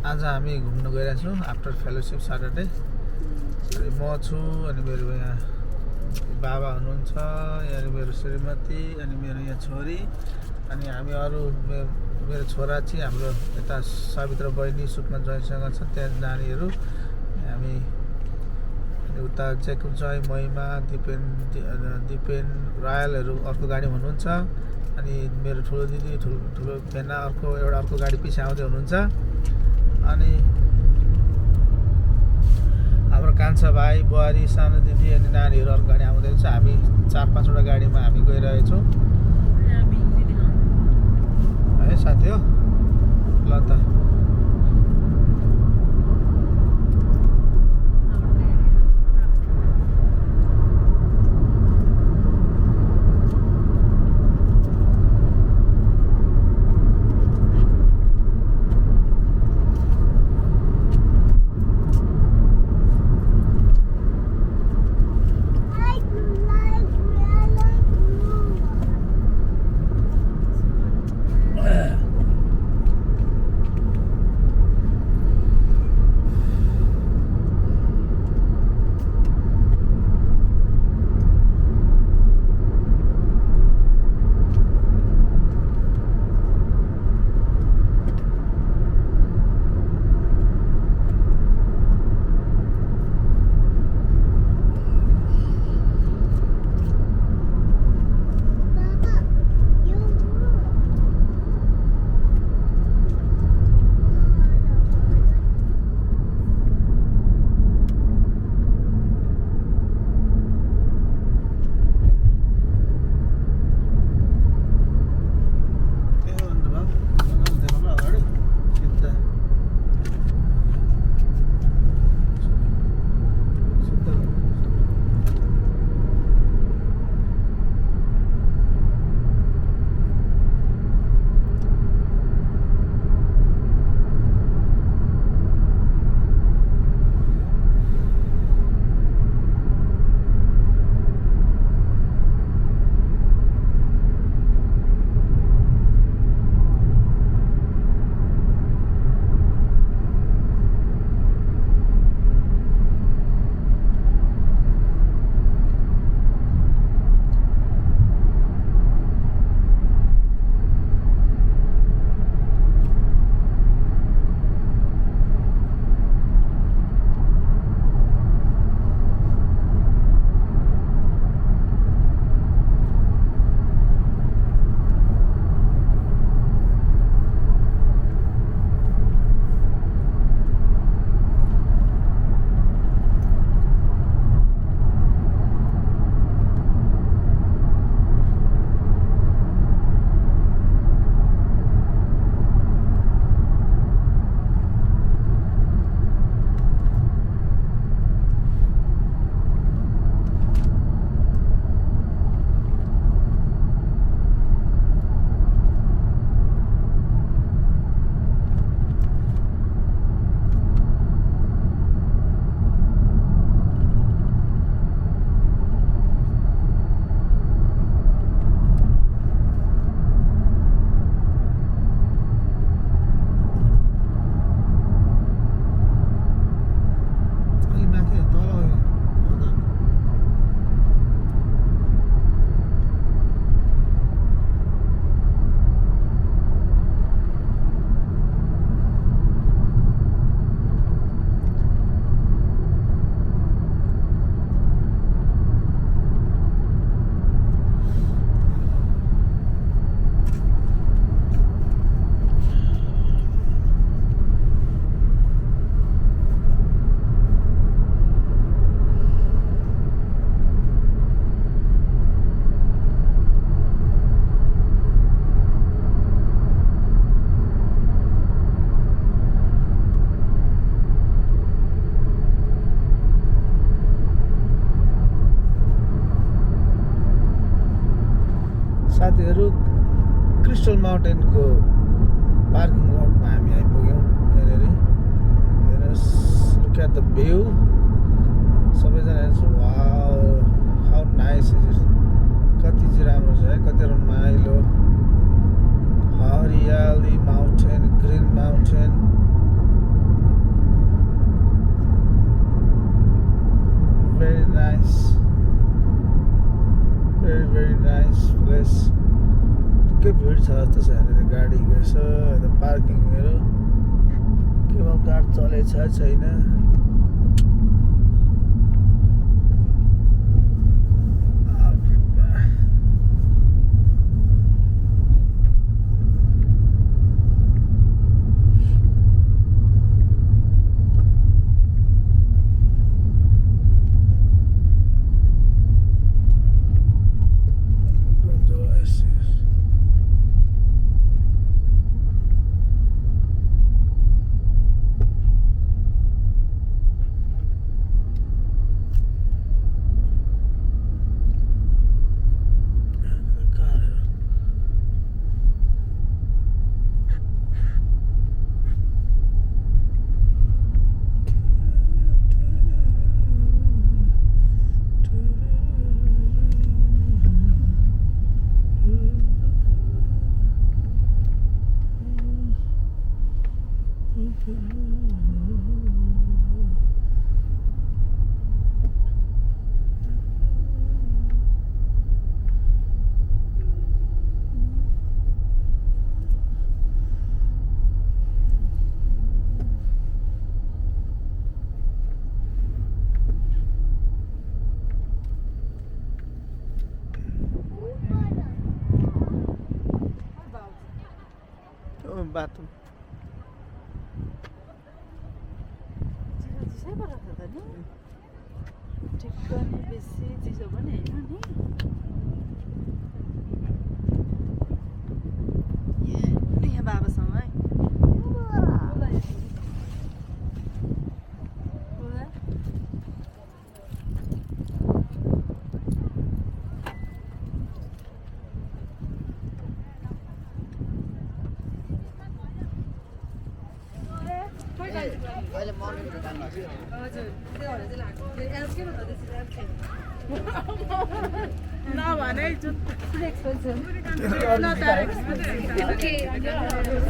आज हामी घुम्न गइरहेको छौँ आफ्टर फेलोसिप सटरडे। अनि म छु, अनि मेरो यहाँ बाबा हुनुहुन्छ, यहाँ मेरो श्रीमती, अनि मेरो यहाँ छोरी, अनि हामी अरू मेरो छोरा चाहिँ हाम्रो यता सवित्र बहिनी सुकमा ज्वाइँसँग छ, त्यहाँ नानीहरू हामी। अनि उता जेकुब ज्वाइँ महिमा दिपेन रायलहरू अर्को गाडीमा हुनुहुन्छ। अनि मेरो ठुलो दिदी ठुलो पेना अर्को गाडी पछि आउँदै हुनुहुन्छ। अनि हाम्रो कान्छा भाइ बुहारी सानो दिदी अनि नानीहरू अर्को गाडी आउँदैछ। हामी 4-5वटा गाडीमा हामी गइरहेछौँ है साथी हो। ल त साथीहरू क्रिस्टल माउन्टेनको पार्किङ लटमा हामी आइपुग्यौँ। यहाँनिर लुक एट द भ्यू। सबैजना हेर्छु, wow how nice is it. कति चाहिँ राम्रो छ है, कति रमाइलो, हरियाली, माउन्टेन, ग्रिन माउन्टेन। जस्तो छ यहाँनिर गाडी गएछ यता पार्किङ मेरो केबल कार चलेछ छैन बाटो बेसी चिसो पनि होइन नि यहाँ बाबासँग है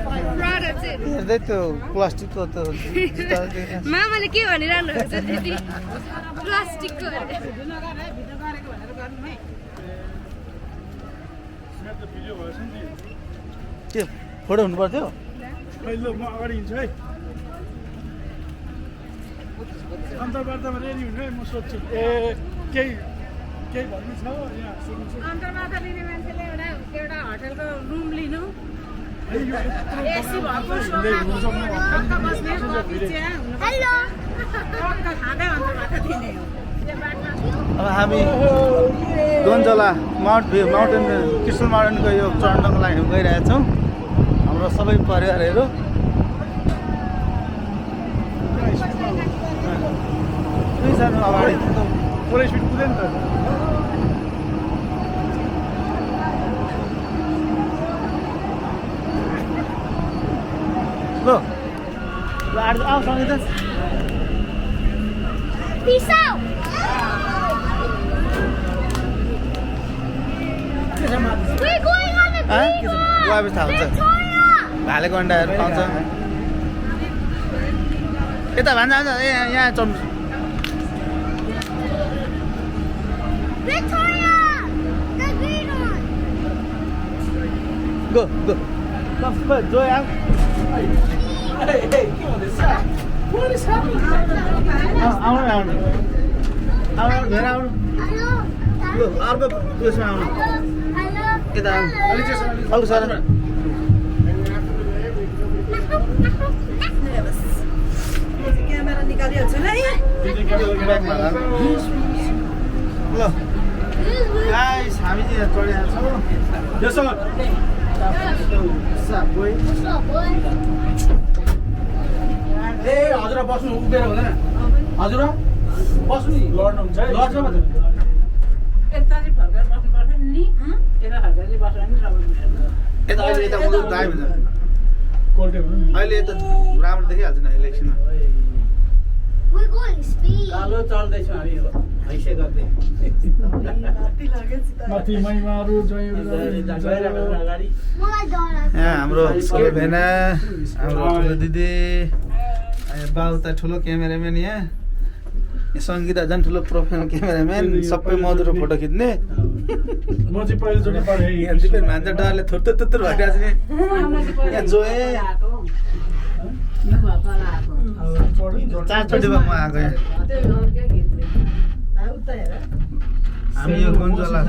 हेर्दै त्यो प्लास्टिकको त मामाले के भनिरहनु हुन्छ त्यति प्लास्टिकको के फोटो हुनु पर्थ्यो म अगाडि हिँड्छु है अन्तर्वार्तामा रेडी हुनु है म सोध्छु केही भन्नु छ यहाँ सुन्छु अन्तर्वार्ता लिने मान्छेले एउटा होटलको रुम लिनु एसी भएको सोफा बस्ने कफी चिया हेलो खाँदै अन्तर्वार्ता दिने हो अब हामी दोनजला माउन्टेन कृष्ण माउन्टेनको यो चढ्नको लागि गइरहेका छौँ हाम्रो सबै परिवारहरू सानो अगाडि पुरै स्पिड कुद्यो नि त ल आउँछ नि त Peace out. We're going on the green one. गएपछि थाहा हुन्छ Victoria. भालेको अन्डाहरू पाउँछ यता भान्जा आउँछ यहाँ चढ्नु Victoria. The green one. Go go Joy आऊ आउनु आउनु आउनु भेर आउनु Hello. लु अर्को उयसमा आउनु Hello. यता आउनु अलिक सर क्यामेरा निकालिहाल्छु है ब्यागमा ल गाइस हामी चाहिँ यहाँ चढिरहेको छौँ यसो गयो What's up, boy? ए हजुर बस्नु उभिएर हुँदैन हजुर बस्नु नि लड्नुहुन्छ है लड्छ म त यता चाहिँ फर्केर बस्नुपर्छ नि यता फर्केर चाहिँ बस्यो भने राम्रो हुन्छ यता अहिले यता उयो दाइ हुन्छ कोल्टे हुनु नि अहिले यता राम्रो देखिहाल्छ नि इलेक्सनमा We're going speed. कालो चढ्दैछौँ हामी यो हैसे गर्दै माथि महिमाहरू जयहरू अगाडि मलाई डर लाग्छ। यहाँ हाम्रो सबै भेना हाम्रो ठुलो दिदी बाउ त ठुलो क्यामेराम्यान यहाँ सङ्गीता झन् ठुलो प्रोफेसनल क्यामेराम्यान सबै मधुरो फोटो खिच्ने म चाहिँ पहिलोचोटि पढेँ यहाँ दिपेन भान्जा डरले थुत्तुर थुत्तुर भइरहेको छ नि यहाँ जोए चारचोटिमा म आएको यहाँ हामी यो गुन्जोला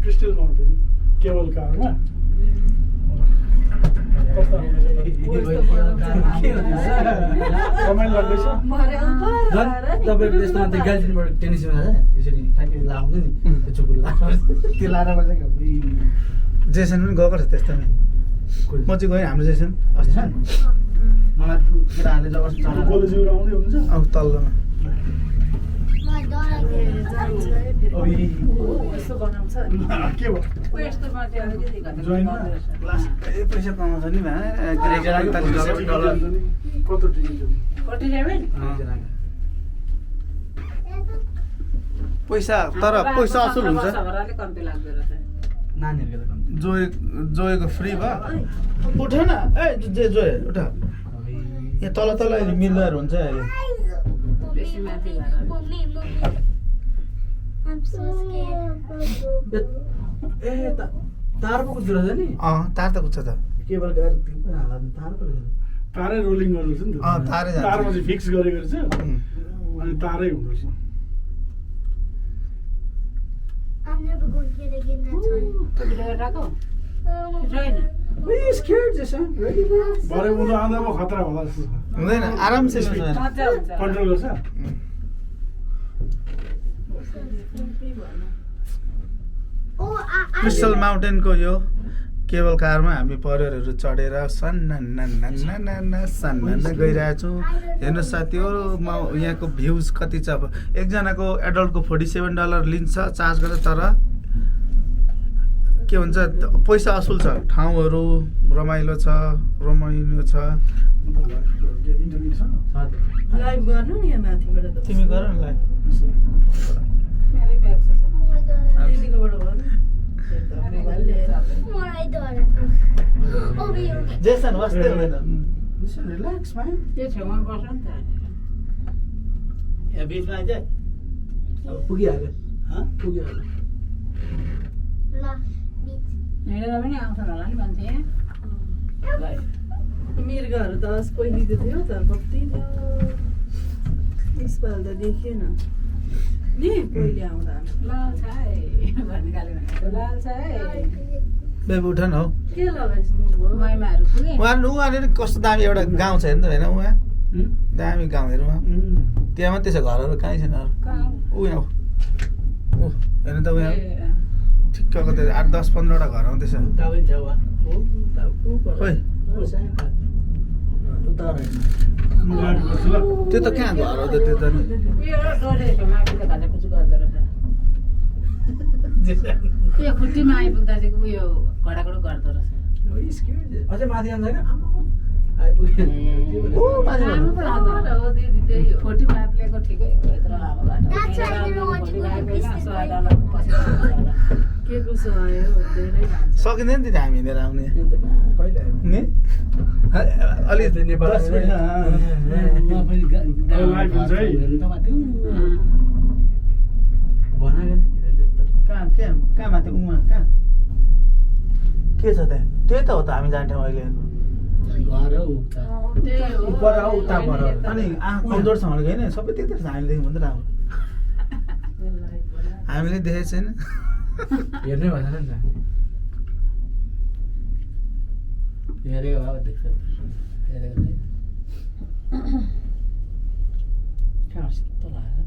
क्रिस्टल माउन्टेन केबल कारमा रमाइलो लाग्दैछ तपाईँको त्यस्तो अन्त गार्जियनबाट टेनिसमा जाँदा यसरी फ्याक्ट्री लाउँदै नि त्यो चुकुर त्यो लाएर बसेको जेसन पनि गएको छ त्यस्तोमै म चाहिँ गएँ हाम्रो जेसन अस्ति मलाई केटाहरूले जबरजस्ती चलाएर गोलुजिउर आउँदै हुनुहुन्छ अब तल्लोमा My daughter के भयो जोइनमा पैसा कमाउँछ नि कत्रो टिकट पैसा तर पैसा असुल हुन्छ नानीहरूको त कम्ती जोएको फ्री भयो उठ न ए जोए उठ यहाँ तल तल अहिले मिलहरू हुन्छ अहिले Mommy. I'm so scared. ए तार पो कुद्दो रहेछ नि तार त कुद्छ त केबल तार पो रहेछ तारै रोलिङ गर्नु रहेछ नि त तारै जान्छ। तारमा चाहिँ फिक्स गरेको रहेछ अनि तारै हुँदो रहेछ I'm never going to get again that time. भरे उँधो आउँदा म खतरा होला जस्तो छ हुँदैन आरामसे कन्ट्रोल गर्छ Oh, I क्रिस्टल माउन्टेनको यो केबल कारमा हामी परिवारहरू चढेर सन्न गइरहेछौँ हेर्नुहोस् साथी हो यहाँको भ्युज कति छ अब एकजनाको एडल्टको $47 लिन्छ चार्ज गरेर तर के भन्छ पैसा असुल छ ठाउँहरू रमाइलो छ छ लाइभ गर्नु नि यहाँ माथिबाट त तिमी गर न लाइभ दिदीकोबाट गर्नु My daughter. Oh, you. Jason वास्तै हुँदैन रिल्याक्स म्यान त्यो छेउमा बस्छ नि त यहाँ बिचमा चाहिँ अब पुगिहाल्यो पुगिहाल्यो La. Beat. हिँडेर पनि आउँछन् होला नि मान्छे मृगहरू त पहिलेको थियो त कति थियो यसपालि त देखेन नि पहिले आउँदा लाल छ है भन्ने गाली भनेको लाल छ है बेबी उठ न हौ के लगाइस् मुख महिमाहरू पुगे उहाँनिर कस्तो दामी एउटा गाउँ छ हेर्नु त होइन उहाँ दामी गाउँ हेरौँ उहाँ त्यहाँ मात्रै छ घरहरू कहीँ छैन ऊ यहाँ हेर्नु त उहाँ ठिक्कको त्यो 8, 10, 15वटा घर आउँदैछ उता पनि छ वा खोइ उता रहेछ त्यो त कहाँ घर हो त त्यो त नि यो डोले माथि त घाँचाकुचु गर्दो रहेछ यो खुट्टीमा आइपुग्दा चाहिँ उयो घडाकडो गर्दो रहेछ अझै माथि जान्छ क्या आइपुग्यो राम्रो पो लाग्दो रहेछ। हो दिदी त्यही हो 45 लेको ठिकै हो यत्रो लामो बाटो That's why I didn't want to go to Christmas के कसो आयो धेरै जान्छ सकिँदैन नि त हामी हिँडेर आउने कहिले आयो नि अलिकति नेपाल 10 मिनट लाइभ हुन्छ है कहाँ माथि उमा कहाँ के छ त्यहाँ त्यही त हो त हामी जान्थ्यौँ अहिले त्यही हो उपर आऊ उता पर अनि आँखा कमजोर छ भनेको होइन सबै त्यति छ हामीले देख्यौँ भने त राम्रो हामीले देखेको छैन हेर्नै भएन नि त हेरेको भए देख्छ हेरेको कहाँ शीतल आयो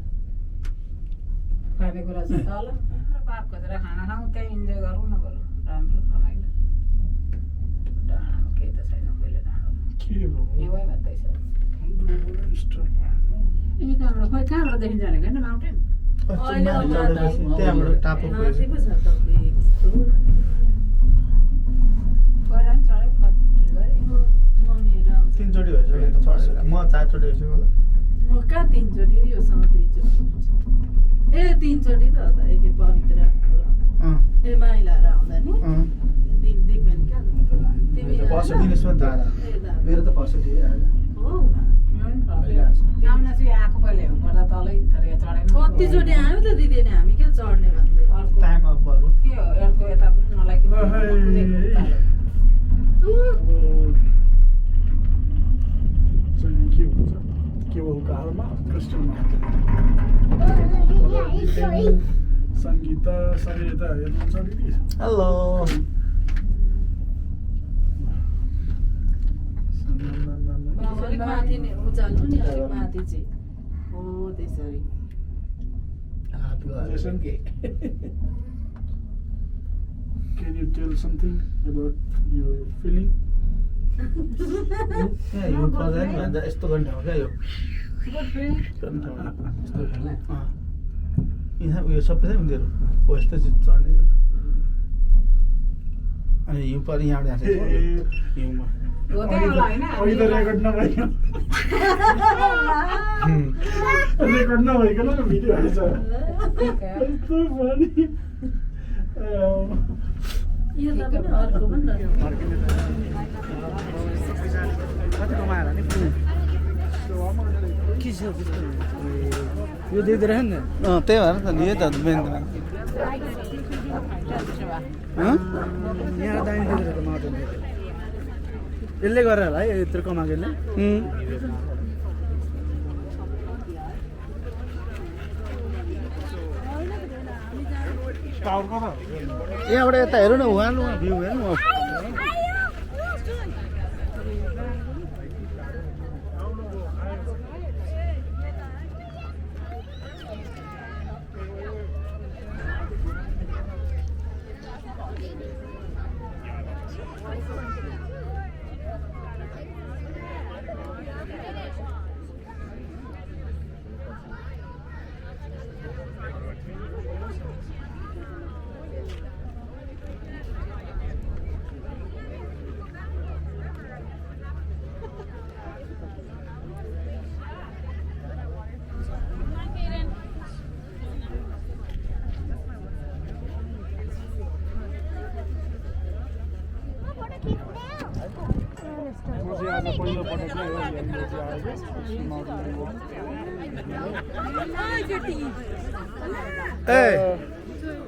खाने कुरा छ तल पाप खोजेर खाना खाउँ त्यही इन्जोय गरौँ न बरु राम्रो रमाइलो डाँडामा केही त छैन कहिले डाँडो के भयो एउटै मात्रै छ यी कहाँबाट खोइ कहाँबाट देखिन्छ भनेको होइन माउन्टेन अहिले त्यहाँबाट टापु माथि गयो पो छ त कस्तो पहिला पनि चढेँ फर्स्ट गएँ मम्मीहरू आउँछ 3 चोटि भइसक्यो त चढेर म 4 चोटि भइसक्यो होला म कहाँ 3 चोटि हो योसँग 2 चोटि ए 3 चोटि त हो त एक पवित्र ए माइलाहरू आउँदा नि दिपेन क्या तिमी फर्स्ट दिनेसमा दादा मेरो त फर्स्ट डे आयो हो आउन चाहिँ आएको पहिले गर्दा तलै तर यहाँ चढेन कतिचोटि आयो त दिदी नि हामी क्या चढ्ने भन्दै अर्को टाइम अफ भयो के हो अर्को यता पनि नलागिकन चाहिँ के भन्छ केवलको हालमा क्रिस्चियन सङ्गीता सरिता हेर्नुहुन्छ दिदी हेलो अलिक माथि नै उचाल्नु नि अलिक माथि चाहिँ हो त्यसरी Can you tell something about your feeling? यो पर्दैन भन्दा यस्तो गर्ने हो क्या यो यहाँ उयो सबै छ उनीहरू हो यस्तो चाहिँ चढ्ने अनि हिउँ परि यहाँबाट हिउँमा होतै होला हैन अहिले त रेकर्ड नभइकन रेकर्ड नभइकन भिडियो आएछ यस्तो funny। यो त पनि अर्को पनि रहेछ कति कमाएर नि के छ यो दिँदैन नि त्यही भएर त नि त मेन यहाँ दामी दिँदो माटो यसले गरेर होला है यत्रो कमाएको यसले यहाँबाट यता हेरौँ न उहाँ भ्यू हेर्नु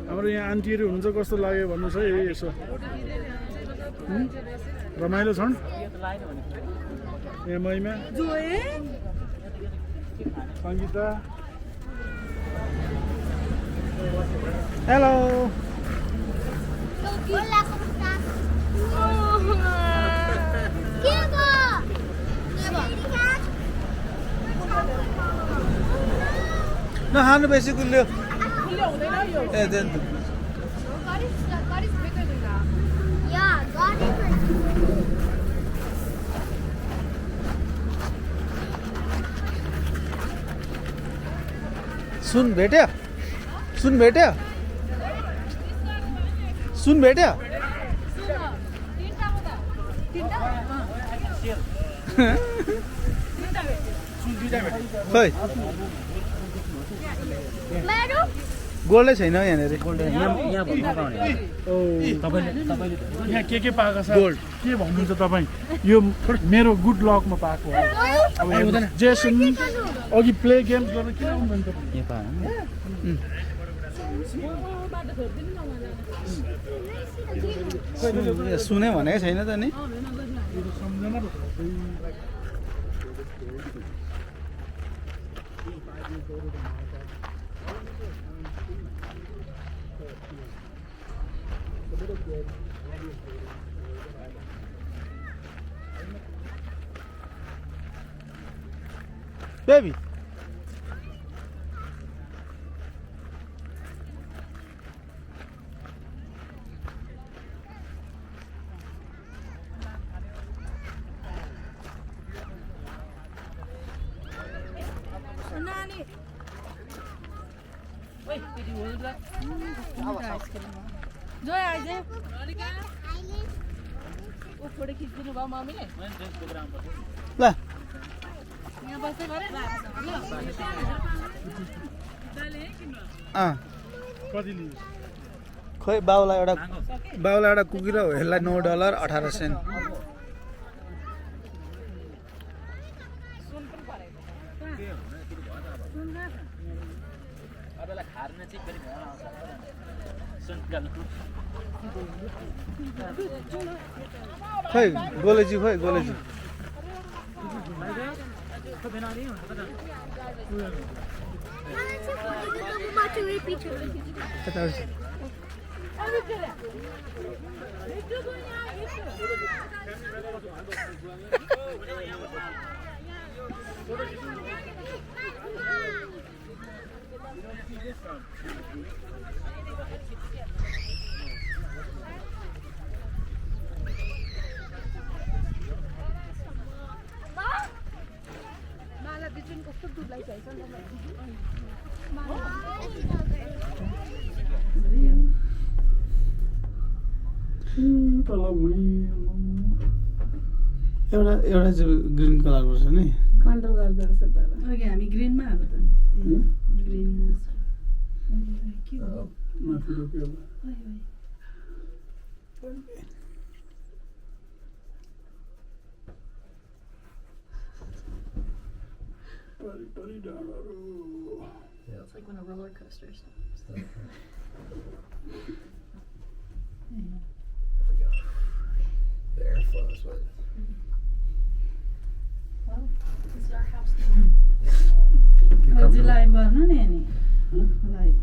हाम्रो यहाँ आन्टीहरू हुनुहुन्छ कस्तो लाग्यो भन्नुहोस् है यसो रमाइलो छन् यहाँ महिमा सङ्गीता हेलो नखानु बेसी गुलियो ए देन सुन भेट्यो सुन भेट्यो सुन भेट्यो खै गोल्डै छैन यहाँनिर यहाँ के पाएको छ गोल्ड के भन्नुहुन्छ तपाईँ यो मेरो गुड लकमा पाएको हो अब जेसन अघि प्ले गेम्स गर्न किन आउनुहुन्छ सुने भनेको छैन त नि सम्झना बेबी जो आइज ऊ फोटो खिचिदिनु भयो मम्मीले ल यहाँ बस्दै गरे कति लियो खोइ बाउलाई एउटा कुकी र हेललाई $9.18 खोइ गोलेजी एउटा चाहिँ ग्रिन कलरको छ नि कन्ट्रोल गर्दो रहेछ तर अघि हामी ग्रिनमा हाल्यो त ग्रिनमा के हो माथि रोक्यो परि डाँडाहरू It's like when a roller coaster stops. The airflow is what. Well, this is our house now. Would you like one? No, any. Like.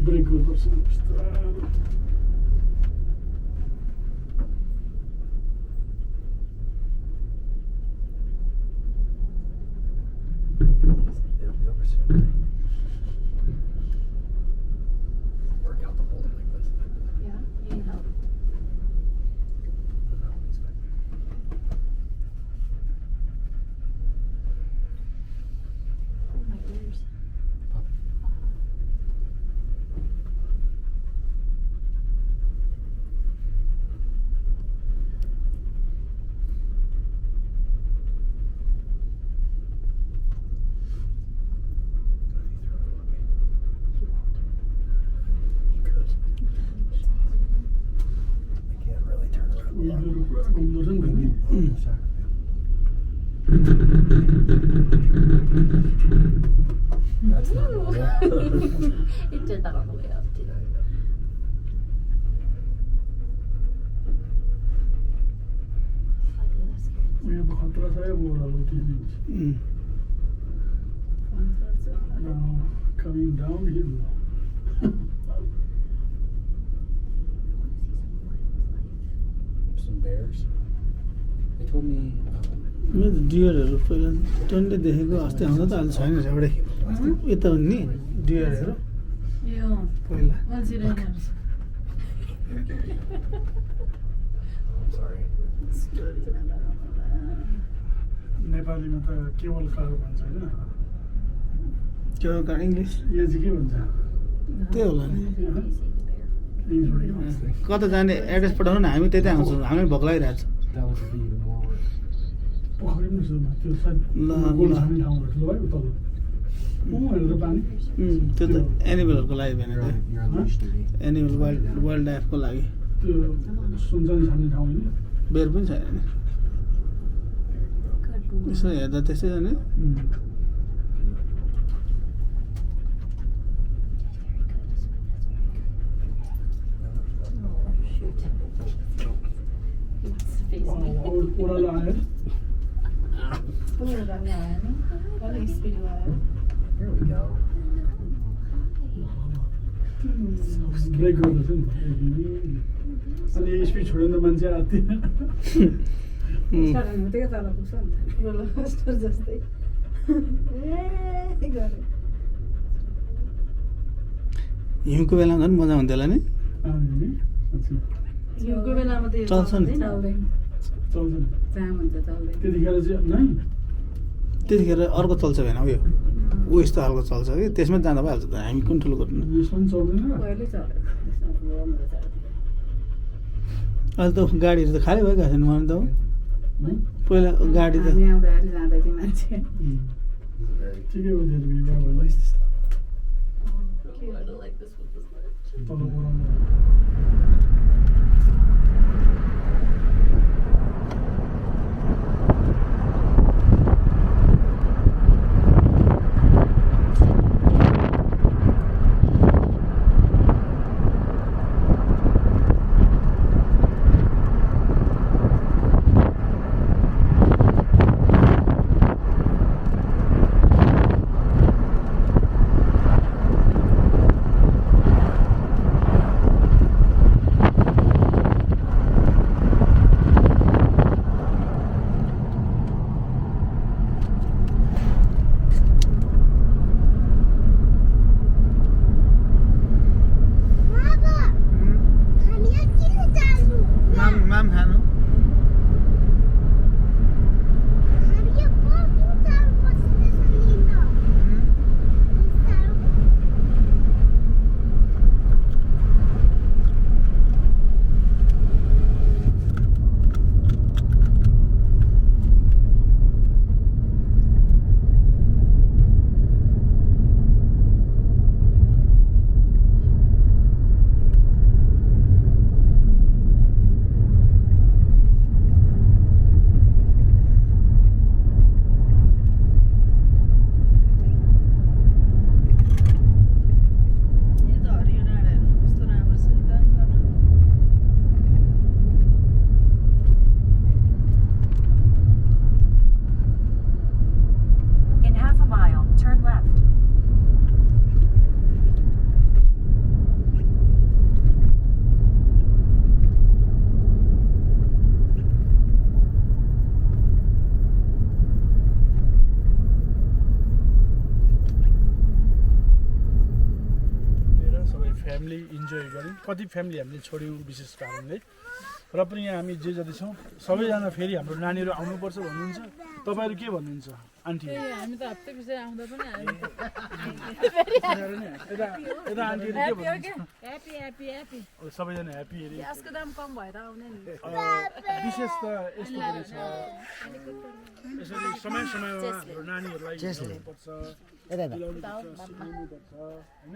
Break गर्नुपर्छ बिस्तारो Work out the whole like this. Yeah, you need help. Oh, my ears. That's not normal. It did that on the way up, too. यहाँ त खतरा छ है बोरालो त्यो Now coming downhill. Some bears. They told me. मेरो डियरहरू पहिला टन्डे देखेको अस्ति आउँदा त अहिले छैन एउटै यता हो नि डियरहरू यो पहिला अल्छी रहेनस् I'm sorry. नेपालीमा त केवल कार भन्छ होइन त्यो इङ्ग्लिस यो चाहिँ के भन्छ त्यही होला नि इङ्ग्लिसबाट के भन्छ? कता जाने एड्रेस पठाउनु न हामी त्यतै आउँछौँ हामी भोक लागिरहेको छ That would be even more. पोखरी पनि छ त्यो सायद ल, गोल ल। छाने ठाउँ रहेछ है उता हेरेर पानी त्यो त एनिमलहरूको लागि You're, भनेको you're unleashed to me. Animal wild लाइफको लागि त्यो सुनचानी छान्ने ठाउँ होइन बेर पनि छैन नि यसो हेर्दा त्यस्तै हो नि ओह्रालो आयो Here we go. ब्रेक गर्दैछ नि अनि स्पिड छोड्यो भने त मान्छे आत्तिएन रोलर कोस्टर जस्तै हिउँको बेलामा झन् मजा हुन्थ्यो होला नि अच्छा हिउँको बेलामा त यो चल्छ नि। चल्दैन। चल्दैन जाम हुन्छ चल्दैन त्यतिखेर चाहिँ नै त्यतिखेर अर्को चल्छ भएन उयो यस्तो खालको चल्छ कि त्यसमै जाँदा भइहाल्छ त हामी कुन ठुलो गर्नु यसमा पनि चल्दैन पहिल्यै चल्यो त्यसमा राम्रो चल्यो अहिले त गाडीहरू त खाली भइगएको छैन मलाई त पहिला गाडी त हामी आउँदाखेरि जाँदै थियो मान्छे ठिकै हो त्यो भिडियो भयो तल बोलाउनु माम खानु फ्यामिली इन्जोय गऱ्यौँ कति फ्यामिली हामीले छोड्यौँ विशेष कारणले र पनि यहाँ हामी जे जति छौँ सबैजना फेरि हाम्रो नानीहरू आउनुपर्छ भन्नुहुन्छ तपाईँहरू के भन्नुहुन्छ आन्टी हामी त हप्ता पछि आउँदा पनि यता आन्टीहरू के भन्नुहुन्छ ह्यापी ह्यापी ह्यापी सबैजना ह्याप्पी अरे ग्यासको दाम कम भएर आउने नि विशेष त यस्तो पनि छ यसरी समय समयमा हाम्रो नानीहरूलाई ल्याउनुपर्छ दिलाउनुपर्छ सिकाउनुपर्छ होइन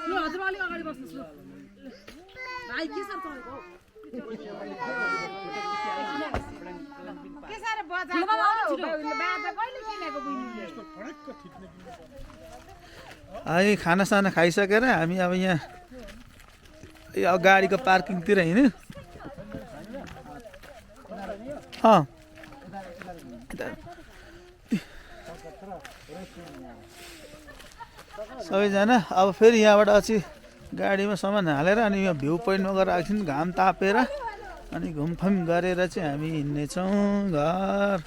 यो हजुर अलिक अगाडि बस्नुहोस् ल भाइ के साह्रो चलेको के साह्रो बजाएको बाजा कहिले किनेको बुझ्नु हामी खानासाना खाइसकेर हामी अब यहाँ यो गाडीको पार्किङतिर हिँड्यो सबैजना अब फेरि यहाँबाट अछि गाडीमा सामान हालेर अनि यो भ्यू पोइन्टमा गएर एकछिन घाम तापेर अनि घुमफाम गरेर चाहिँ हामी हिँड्नेछौँ घर